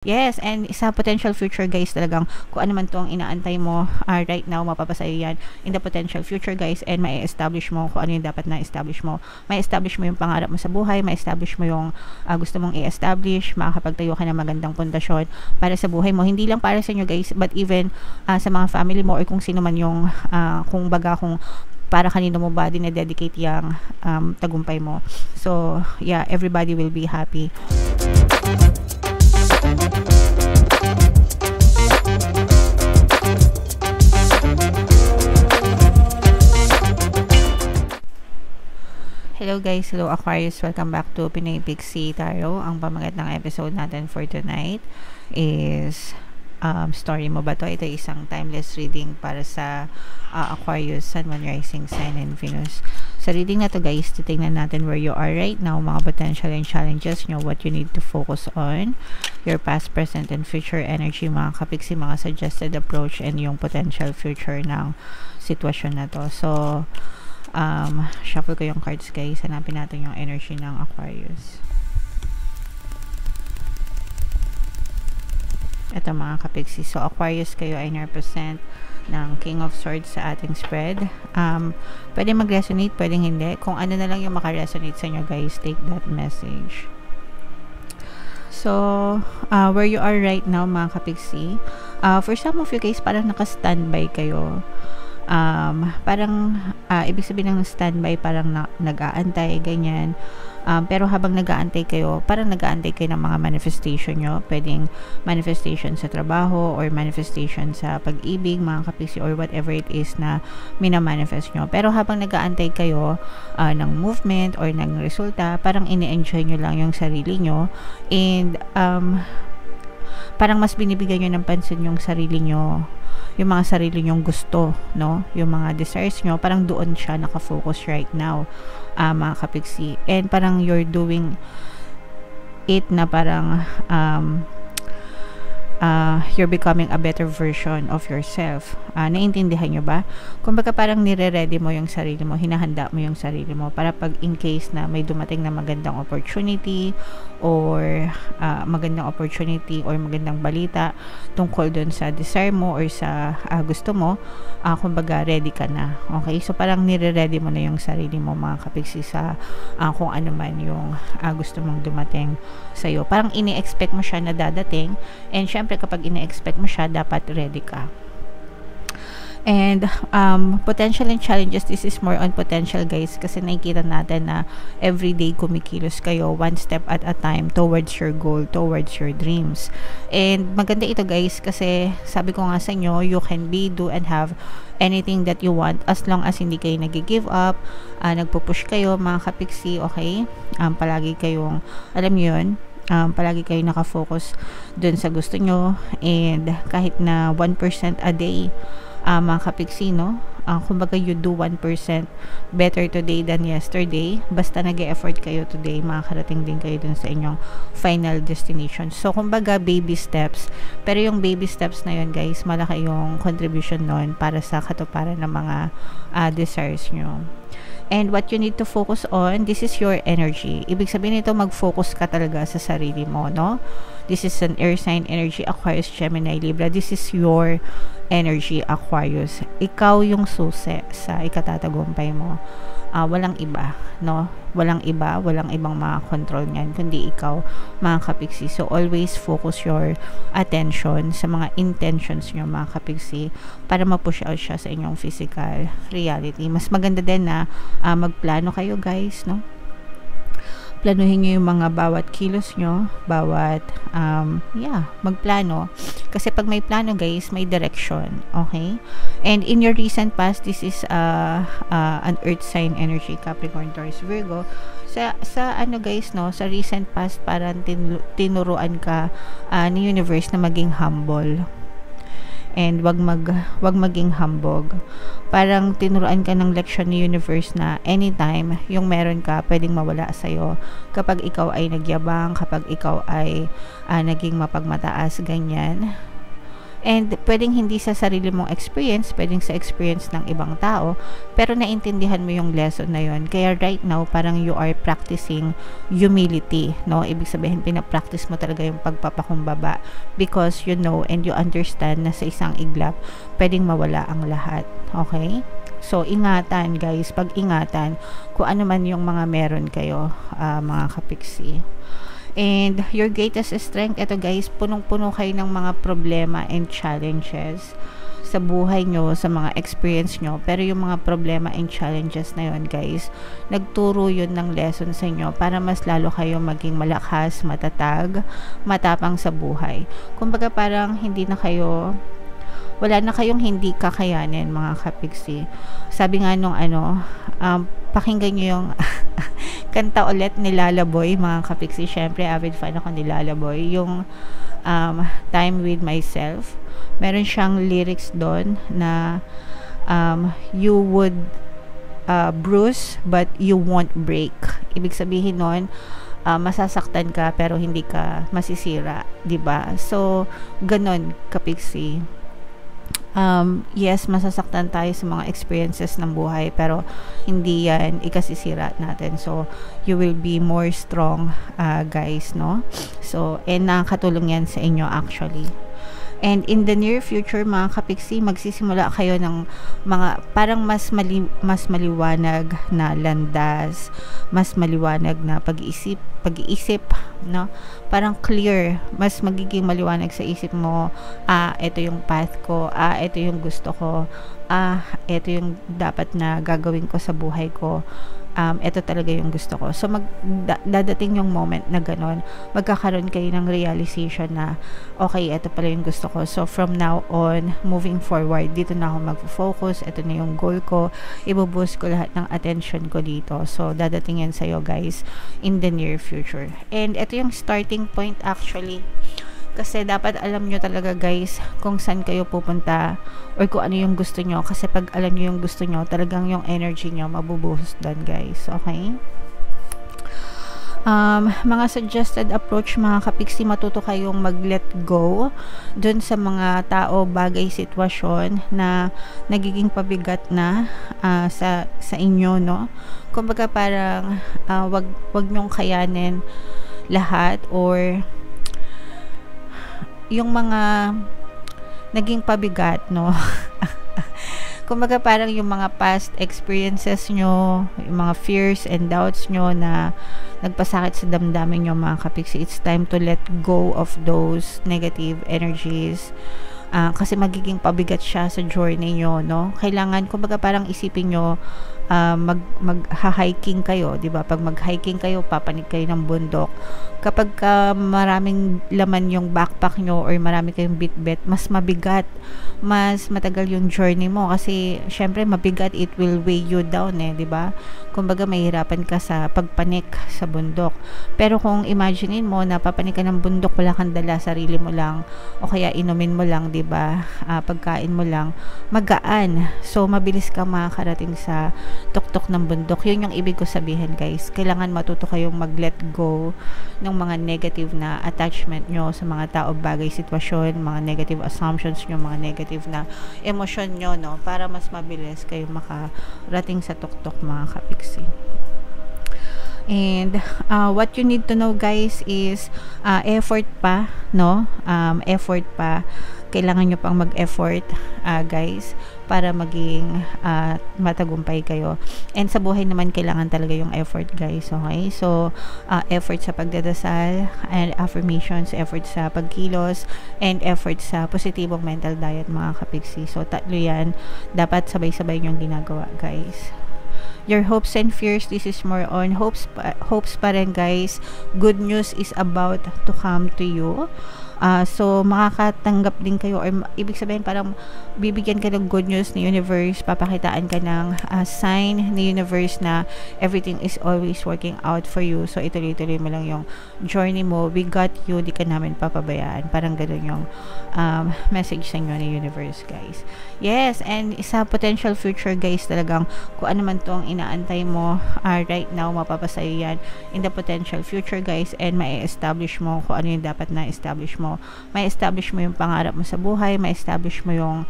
Yes, and sa potential future guys, talagang kung ano man to ang inaantay mo right now, mapapasayo yan in the potential future guys, and mai-establish mo kung ano yung dapat na establish mo. Mai-establish mo yung pangarap mo sa buhay, mai-establish mo yung gusto mong i-establish, makakapagtayo ka ng magandang pundasyon para sa buhay mo, hindi lang para sa inyo guys, but even sa mga family mo or kung sino man yung kung para kanino mo ba dinededicate yung tagumpay mo. So yeah, everybody will be happy. Hello guys, hello Aquarius, welcome back to Pinoy Pixie Tarot. Ang pamagat ng episode natin for tonight is story mo ba to? Ito isang timeless reading para sa Aquarius, Sun, Moon, Rising Sign, and Venus. Sa reading na to guys, titingnan natin where you are right now, mga potential and challenges nyo, what you need to focus on, your past, present, and future energy, mga kapiksi, mga suggested approach, and yung potential future ng sitwasyon na to. So, shuffle ko yung cards guys, hanapin natin yung energy ng Aquarius. Ito mga kapiksi, so Aquarius, kayo ay represent ng King of Swords sa ating spread. Pwede mag-resonate, pwedeng hindi. Kung ano na lang yung makaresonate sa inyo guys, take that message. So, where you are right now mga kapiksi, for some of you guys, parang naka-standby kayo. Parang ibig sabihin ng standby, parang nag-aantay, ganyan. Pero habang nag-aantay kayo, parang nag-aantay kayo ng mga manifestation nyo. Pwedeng manifestation sa trabaho or manifestation sa pag-ibig, mga kapiksi, or whatever it is na minamanifest nyo. Pero habang nag-aantay kayo ng movement or ng resulta, parang ini-enjoy nyo lang yung sarili nyo, and parang mas binibigyan nyo ng pansin yung sarili nyo, yung mga sarili nyong gusto, no? Yung mga desires nyo, parang doon siya nakafocus right now, mga kapiksi. And parang you're doing it na parang you're becoming a better version of yourself. Naiintindihan nyo ba? Kumbaga parang nire-ready mo yung sarili mo, hinahanda mo yung sarili mo para pag in case na may dumating na magandang opportunity or magandang balita tungkol dun sa desire mo or sa gusto mo, kumbaga ready ka na. Okay? So parang nire-ready mo na yung sarili mo mga kapiksi sa kung ano man yung gusto mong dumating sa'yo. Parang ini-expect mo siya na dadating, and syempre kapag ine-expect mo siya, dapat ready ka. And potential and challenges, this is more on potential guys, kasi nakikita natin na everyday kumikilos kayo one step at a time towards your goal, towards your dreams. And maganda ito guys, kasi sabi ko nga sa inyo, you can be, do, and have anything that you want as long as hindi kayo nag-give up, nagpupush kayo mga kapiksi, okay? Palagi kayong, alam nyo yun, palagi kayo nakafocus dun sa gusto nyo, and kahit na 1% a day, mga kapiksi, no? Kumbaga you do 1% better today than yesterday. Basta nag-e-effort kayo today, makakarating din kayo dun sa inyong final destination. So kumbaga baby steps, pero yung baby steps na yun guys, malaki yung contribution nun para sa katuparan ng mga desires nyo. And what you need to focus on, this is your energy. Ibig sabihin nito, mag-focus ka talaga sa sarili mo, no? This is an air sign energy, Aquarius, Gemini, Libra. This is your energy, Aquarius. Ikaw yung susi sa ikatatagumpay mo. Walang iba, no? Walang iba, walang ibang makakontrol niyan, kundi ikaw, mga kapiksi. So, always focus your attention sa mga intentions nyo, mga kapiksi, para ma-push out siya sa inyong physical reality. Mas maganda din na magplano kayo, guys, no? Planuhin nyo yung mga bawat kilos nyo, bawat, magplano. Kasi pag may plano, guys, may direction, okay? And in your recent past, this is an earth sign energy, Capricorn, Taurus, Virgo. Sa ano guys, no, sa recent past, parang tinuruan ka ni universe na maging humble. And wag maging hambog. Parang tinuruan ka ng leksyon ni universe na anytime yung meron ka, pwedeng mawala sa'yo kapag ikaw ay nagyabang, kapag ikaw ay naging mapagmataas, ganyan. And pwedeng hindi sa sarili mong experience, pwedeng sa experience ng ibang tao, pero naintindihan mo yung lesson na yun. Kaya right now, parang you are practicing humility, no? Ibig sabihin, pinapractice mo talaga yung pagpapakumbaba because you know and you understand na sa isang iglap, pwedeng mawala ang lahat. Okay? So, ingatan guys, pag-ingatan kung ano man yung mga meron kayo, mga kapiksi. And your greatest strength, ito guys, punong-puno kayo ng mga problema and challenges sa buhay nyo, sa mga experience nyo. Pero yung mga problema and challenges na yun guys, nagturo yun ng lesson sa inyo para mas lalo kayo maging malakas, matatag, matapang sa buhay. Kumbaga parang hindi na kayo, wala na kayong hindi kakayanin mga kapiksi. Sabi nga nung pakinggan nyo yung kanta ulit ni Lalaboy, mga kapiksi. Syempre, avid fan ako ni Lalaboy. Yung Time With Myself. Meron siyang lyrics doon na you would bruise but you won't break. Ibig sabihin nun, masasaktan ka pero hindi ka masisira, 'di ba? So, ganon kapiksi. Yes, masasaktan tayo sa mga experiences ng buhay pero hindi yan ikasisira natin. So, you will be more strong, guys, no? So, and nakakatulong yan sa inyo actually. And in the near future, mga kapiksi, magsisimula kayo ng mga parang mas maliwanag na landas, mas maliwanag na pag-iisip, no? Parang clear, mas magiging maliwanag sa isip mo, ito yung path ko, ito yung gusto ko, ito yung dapat na gagawin ko sa buhay ko. Ito talaga yung gusto ko. So, dadating yung moment na ganon, magkakaroon kayo ng realization na, okay, ito pala yung gusto ko. So, from now on, moving forward, dito na ako mag-focus, ito na yung goal ko, ibuboost ko lahat ng attention ko dito. So, dadating yan sa'yo, guys, in the near future. And ito yung starting point, actually. Kasi dapat alam nyo talaga guys kung saan kayo pupunta or kung ano yung gusto nyo. Kasi pag alam nyo yung gusto nyo, talagang yung energy nyo mabubuhos doon guys. Okay? Mga suggested approach mga kapiksi, matuto kayong mag-let go dun sa mga tao, bagay, sitwasyon na nagiging pabigat na sa inyo, no? Kumbaga parang wag nyong kayanin lahat or yung mga naging pabigat, no? Kumbaga parang yung mga past experiences nyo, yung mga fears and doubts nyo na nagpasakit sa damdamin nyo mga kapiksi, it's time to let go of those negative energies. Kasi magiging pabigat siya sa journey nyo, no? Kailangan, kumbaga parang isipin nyo, mag-hiking kayo, di ba? Pag mag-hiking kayo, papanig kayo ng bundok. Kapag maraming laman yung backpack nyo or marami kayong bitbit, mas mabigat, mas matagal yung journey mo kasi syempre mabigat, it will weigh you down di ba? Kumbaga mahirapan ka sa pagpanik sa bundok. Pero kung imaginein mo na papanik ka ng bundok, wala kang dala, sarili mo lang o kaya inumin mo lang, di ba? Pagkain mo lang, magaan. So mabilis kang makakarating sa tuktok ng bundok. Yun yung ibig ko sabihin guys. Kailangan matuto kayong mag-let go ng mga negative na attachment nyo sa mga tao, bagay, sitwasyon, mga negative assumptions nyo, mga negative na emosyon nyo, no? Para mas mabilis kayong makarating sa tuktok mga kapiksi. And what you need to know guys is effort pa, no? Effort pa. Kailangan nyo pang mag-effort guys para maging matagumpay kayo. And sa buhay naman kailangan talaga yung effort guys, okay? So effort sa pagdadasal and affirmations, effort sa pagkilos, and effort sa positibong mental diet mga kapiksi. So tatlo yan, dapat sabay-sabay nyong ginagawa guys. Your hopes and fears, this is more on hopes pa rin guys. Good news is about to come to you. So makakatanggap din kayo, or ibig sabihin parang bibigyan ka ng good news ni universe, papakitaan ka ng sign ni universe na everything is always working out for you. So ituloy-tuloy mo lang yung journey mo. We got you, di ka namin papabayaan. Parang gano'n yung message sa inyo ni universe guys. Yes, and sa potential future guys, talagang kung ano man tong inaantay mo right now, mapapasayo yan in the potential future guys, and ma-establish mo kung ano yung dapat na establish mo mo. May establish mo yung pangarap mo sa buhay, may establish mo yung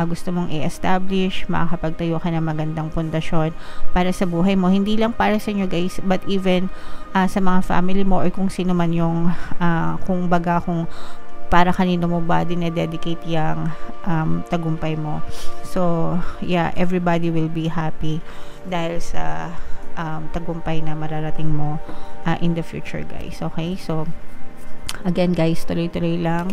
gusto mong i-establish, makakapagtayo ka ng magandang pundasyon para sa buhay mo. Hindi lang para sa inyo guys, but even sa mga family mo or kung sino man yung kung para kanino mo ba dinededicate yung tagumpay mo. So, yeah, everybody will be happy dahil sa tagumpay na mararating mo in the future guys. Okay? So, again guys, tuloy-tuloy lang.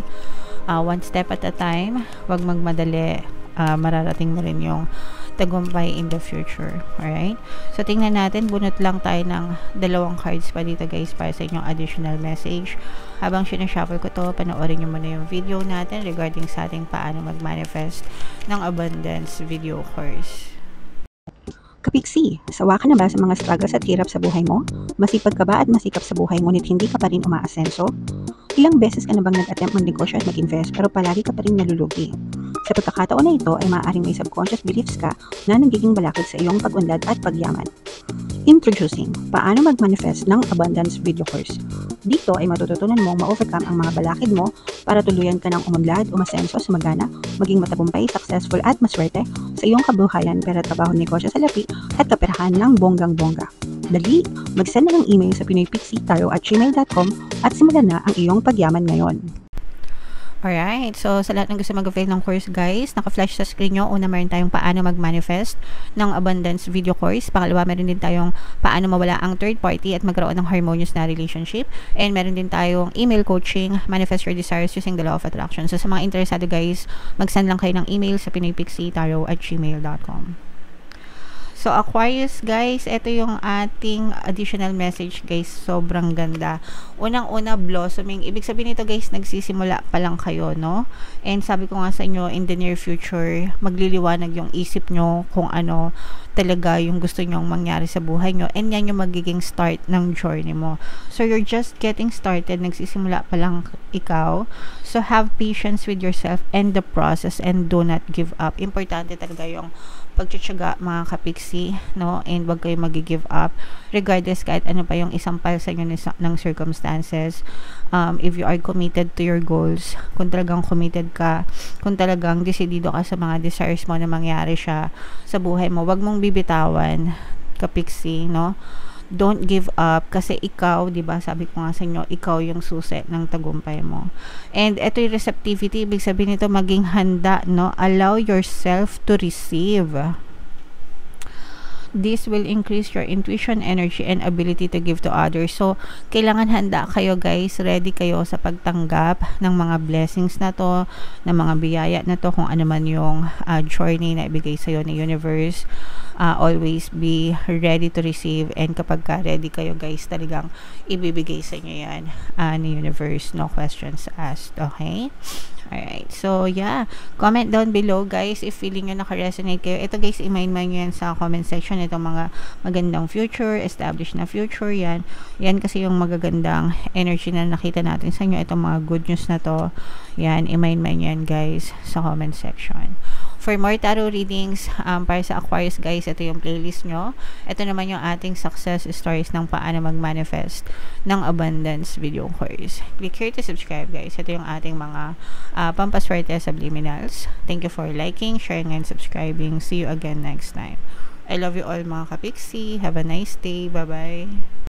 One step at a time. Huwag magmadali. Mararating mo rin yung tagumpay in the future. Alright? So, tingnan natin. Bunot lang tayo ng 2 cards pa dito guys para sa inyong additional message. Habang sinashuffle ko to, panoorin nyo muna yung video natin regarding sa ating paano mag-manifest ng abundance video course. Kapiksi, sawa ka na ba sa mga struggles at hirap sa buhay mo? Masipag ka ba at masikap sa buhay ngunit hindi ka pa rin umaasenso? Ilang beses ka na bang nag-attempt mag-negosyo at mag-invest pero palagi ka pa rin nalulugi? Sa pagkakataon na ito ay maaaring may subconscious beliefs ka na nagiging balakid sa iyong pag-unlad at pagyaman. Introducing, paano mag-manifest ng abundance video course. Dito ay matututunan mong ma-overcome ang mga balakid mo para tuluyan ka ng umunlad, umasenso, sumagana, maging matagumpay, successful at maswerte sa iyong kabuhayan, pera, trabaho, negosyo, salapi at kaperahan ng bonggang-bongga. Dali, mag-send na ng email sa pinoypixie@gmail.com at simulan na ang iyong pagyaman ngayon. Alright, so sa lahat ng gusto mag-avail ng course guys, naka-flash sa screen nyo. Una, meron tayong paano mag-manifest ng abundance video course. Pangalawa, meron din tayong paano mawala ang third party at magkaroon ng harmonious na relationship. And meron din tayong email coaching, manifest your desires using the law of attraction. So sa mga interesado guys, mag-send lang kayo ng email sa pinoypixie@gmail.com. So, Aquarius guys, ito yung ating additional message guys. Sobrang ganda. Unang-una, blossoming. Ibig sabihin nito guys, nagsisimula pa lang kayo, no? And sabi ko nga sa inyo, in the near future, magliliwanag yung isip nyo kung ano talaga yung gusto nyong mangyari sa buhay nyo. And yan yung magiging start ng journey mo. So, you're just getting started. Nagsisimula pa lang ikaw. So, have patience with yourself and the process and do not give up. Importante talaga yung pagtsatsaga mga kapiksi, no? And wag kayo mag-give up regardless kahit ano pa yung isampal sa inyo ng circumstances. If you are committed to your goals, kung talagang committed ka, kung talagang desidido ka sa mga desires mo na mangyari siya sa buhay mo, wag mong bibitawan kapiksi, no? Don't give up kasi ikaw, 'di ba? Sabi ko nga sa inyo, ikaw yung susi ng tagumpay mo. And ito yung receptivity, ibig sabihin nito maging handa, no? Allow yourself to receive. This will increase your intuition, energy, and ability to give to others. So, kailangan handa kayo guys, ready kayo sa pagtanggap ng mga blessings na to, ng mga biyaya na to, kung ano man yung journey na ibigay sa'yo ng universe. Always be ready to receive, and kapag ka ready kayo guys, talagang ibibigay sa inyo yan ni universe, no questions asked. Okay? Alright, so yeah, comment down below guys if feeling nyo naka-resonate kayo. Ito guys, i-mind nyo yan sa comment section, itong mga magandang future, established na future, yan kasi yung magagandang energy na nakita natin sa inyo, itong mga good news na to, yan, i-mind nyo yan guys sa comment section. For more tarot readings, para sa Aquarius guys, ito yung playlist nyo. Ito naman yung ating success stories ng paano mag-manifest ng abundance video course. Click here to subscribe guys. Ito yung ating mga pampaswerte subliminals. Thank you for liking, sharing, and subscribing. See you again next time. I love you all mga kapiksi. Have a nice day. Bye-bye.